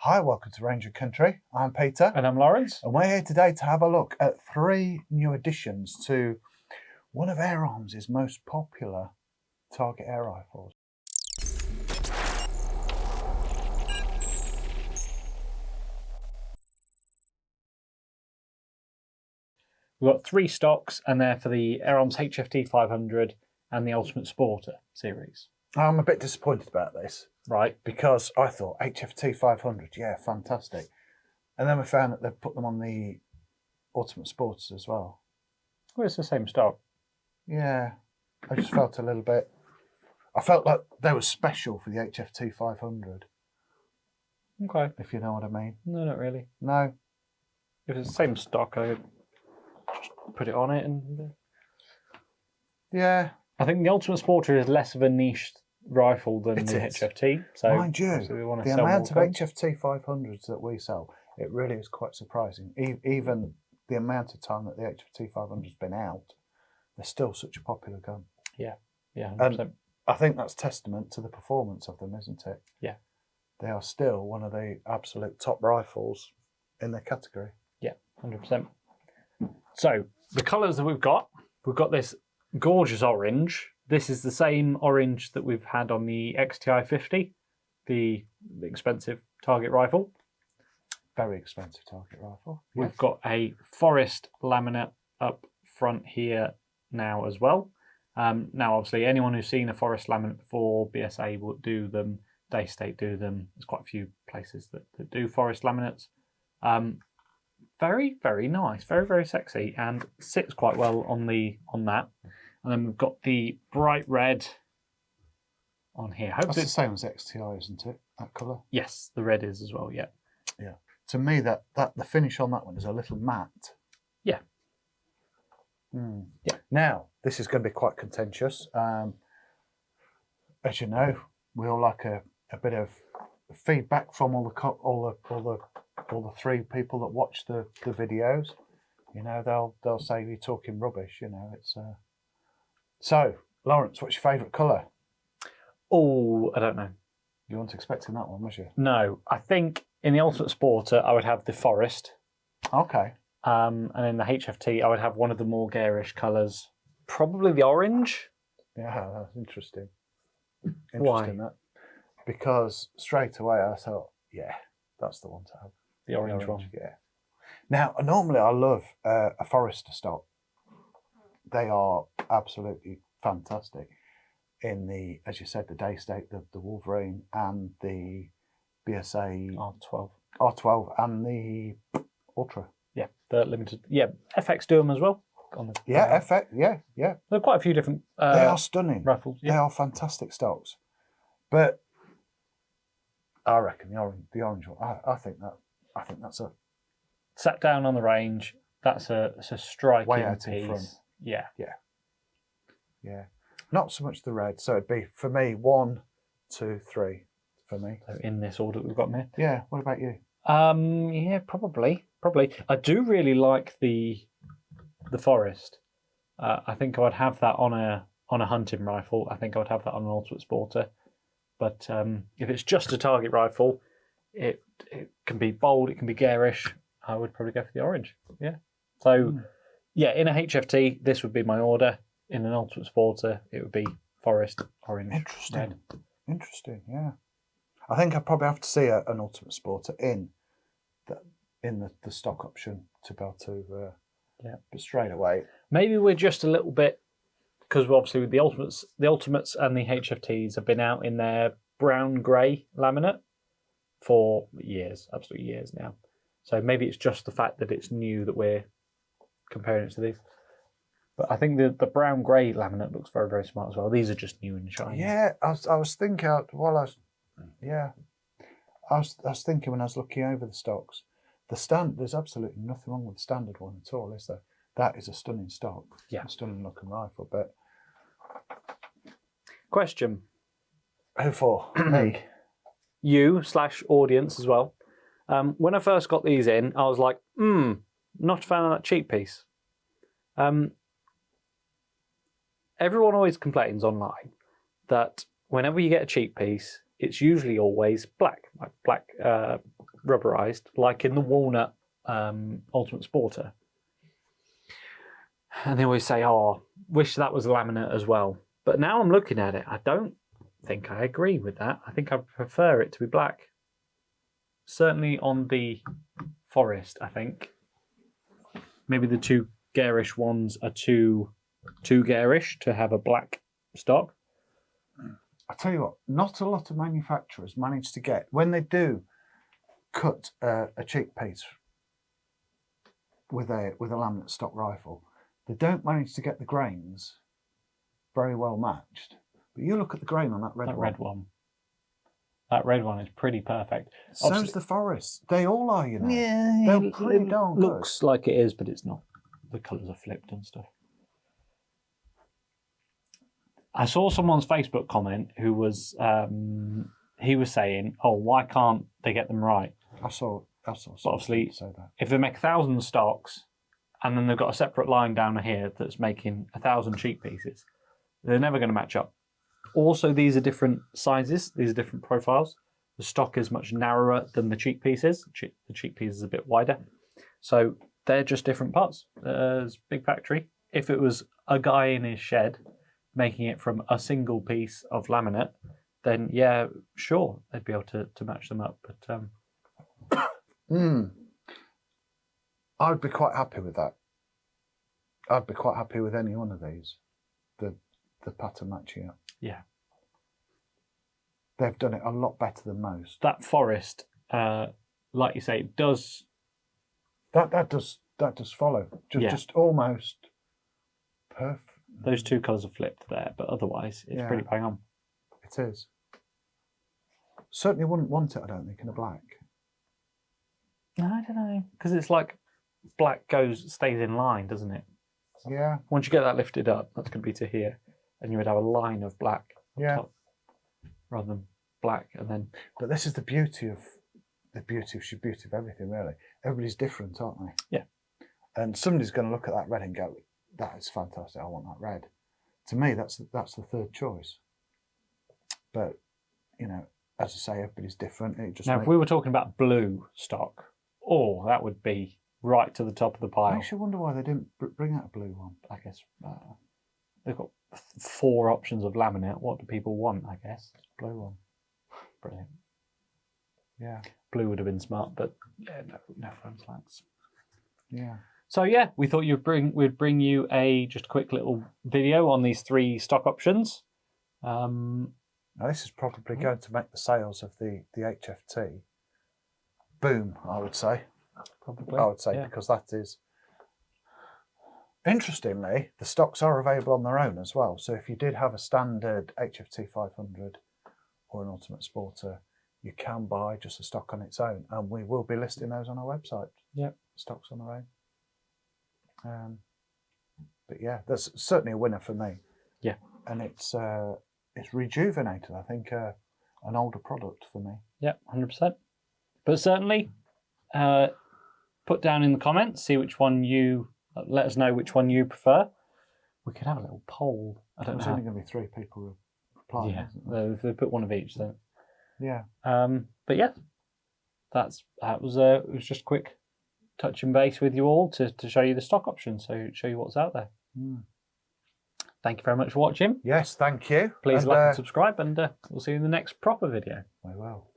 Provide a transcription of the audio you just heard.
Hi, welcome to Ranger Country. I'm Peter. And I'm Lawrence. And we're here today to have a look at 3 new additions to one of Airarms' most popular target air rifles. We've got 3 stocks, and they're for the Airarms HFT 500 and the Ultimate Sporter series. I'm a bit disappointed about this. Right. Because I thought HFT 500, yeah, fantastic. And then we found that they've put them on the Ultimate Sporters as well. Well, it's the same stock. Yeah, I just felt a little bit... I felt like they were special for the HFT 500. Okay. If you know what I mean. No, not really. No? If it's the same stock, I just put it on it and... Yeah. I think the Ultimate Sporter is less of a niche rifle than the HFT. So mind you, the amount of HFT 500s that we sell, it really is quite surprising. Even the amount of time that the HFT 500 has been out, they're still such a popular gun. Yeah, 100%. And I think that's testament to the performance of them, isn't it? Yeah. They are still one of the absolute top rifles in their category. Yeah, 100%. So, the colours that we've got this gorgeous orange. This is the same orange that we've had on the XTI 50, the expensive target rifle. Very expensive target rifle. Yes. We've got a forest laminate up front here now as well. Now, obviously, anyone who's seen a forest laminate before, BSA will do them, Daystate do them. There's quite a few places that do forest laminates. Very, very nice, very, very sexy, and sits quite well on that. And then we've got the bright red on here. That's the same as XTI, isn't it? That colour? Yes, the red is as well, yeah. Yeah. To me, that the finish on that one is a little matte. Yeah. Yeah. Now, this is going to be quite contentious. As you know, we all like a bit of feedback from all the 3 people that watch the videos. You know, they'll say you're talking rubbish. You know, it's. So, Lawrence, what's your favourite colour? Oh, I don't know. You weren't expecting that one, was you? No, I think in the Ultimate Sporter I would have the forest. Okay. And in the HFT I would have one of the more garish colours, probably the orange. Yeah, that's interesting. Why? That. Because straight away I thought, yeah, that's the one to have. The orange one. Yeah. Now, normally I love a Forester stock. They are absolutely fantastic in the, as you said, the Daystate, the Wolverine, and the BSA R12 and the Ultra. Yeah, the limited. Yeah, FX do them as well. Yeah, FX. Yeah. There are quite a few different. They are stunning rifles. Yeah. They are fantastic stocks, but I reckon the orange one. I think that's a sat down on the range. That's a striking way out piece. In front. Yeah. Not so much the red. So it'd be for me 1, 2, 3 for me. So in this order that we've got here. Yeah. What about you? Yeah, probably. I do really like the forest. I think I would have that on a hunting rifle. I think I would have that on an Ultimate Sporter. But if it's just a target rifle, it can be bold, it can be garish. I would probably go for the orange. Yeah. So, yeah, in a HFT, this would be my order. In an Ultimate Sporter, it would be forest, orange, red. Interesting, yeah. I think I'd probably have to see an Ultimate Sporter in the stock option to be able to... But straight away... Maybe we're just a little bit... Because obviously with the Ultimates and the HFTs have been out in their brown-grey laminate for years, absolutely years now. So maybe it's just the fact that it's new that we're comparing it to these. But I think the brown-grey laminate looks very, very smart as well. These are just new and shiny. Yeah, I was thinking while I was thinking when I was looking over the stocks, there's absolutely nothing wrong with the standard one at all, is there? That is a stunning stock. Yeah. A stunning looking rifle, but... Question. Who for? Me? You/audience as well. When I first got these in, I was like, not a fan of that cheap piece. Everyone always complains online that whenever you get a cheap piece, it's usually always black, like black rubberized, like in the walnut Ultimate Sporter. And they always say, "Oh, wish that was laminate as well." But now I'm looking at it, I don't think I agree with that. I think I prefer it to be black. Certainly on the Forest, I think. Maybe the two garish ones are too garish to have a black stock. I tell you what, not a lot of manufacturers manage to get, when they do cut a cheek piece with a laminate stock rifle, they don't manage to get the grains very well matched. But you look at the grain on that red one. That red one is pretty perfect. So's the Forest. They all are, you know. Yeah, they're pretty darn good. Looks like it is, but it's not. The colours are flipped and stuff. I saw someone's Facebook comment who was he was saying, "Oh, why can't they get them right?" I saw. But obviously, say that. if they make 1,000 stocks, and then they've got a separate line down here that's making 1,000 cheek pieces, they're never going to match up. Also, these are different sizes. These are different profiles. The stock is much narrower than the cheek pieces. The cheek piece is a bit wider. So they're just different parts. It's a big factory. If it was a guy in his shed making it from a single piece of laminate, then yeah, sure, they'd be able to match them up. But I'd be quite happy with that. I'd be quite happy with any one of these. The pattern matching up. Yeah. They've done it a lot better than most. That Forest, like you say, does that does follow. Just almost perfect. Those two colours are flipped there, but otherwise it's pretty bang on. It is. Certainly wouldn't want it, I don't think, in a black. No, I don't know. Because it's like black stays in line, doesn't it? Yeah. Once you get that lifted up, that's going to be to here. And you would have a line of black on top rather than black. And then. But this is the beauty of everything, really. Everybody's different, aren't they? Yeah. And somebody's going to look at that red and go, "That is fantastic. I want that red." To me, that's the third choice. But you know, as I say, everybody's different. Now, if we were talking about blue stock, that would be right to the top of the pile. I actually wonder why they didn't bring out a blue one. I guess they've got 4 options of laminate. What do people want? I guess blue one. Brilliant. Yeah, blue would have been smart, but yeah, no front slats. Yeah. So yeah, we thought we'd bring you just a quick little video on these 3 stock options. Now this is probably going to make the sales of the HFT boom, I would say. Probably. I would say, because that is... Interestingly, the stocks are available on their own as well. So if you did have a standard HFT 500 or an Ultimate Sporter, you can buy just a stock on its own. And we will be listing those on our website. Yep. Stocks on their own. But yeah, that's certainly a winner for me. Yeah. And it's rejuvenated, I think, an older product for me. Yeah, 100%. But certainly, put down in the comments, see which one let us know which one you prefer. We could have a little poll. I don't know. There's only going to be 3 people replying. Yeah, if they put one of each, then. Yeah. But yeah, it was just a quick touch and base with you all to show you the stock options, so show you what's out there. Thank you very much for watching. Yes, thank you. Please like and subscribe, and we'll see you in the next proper video. We will.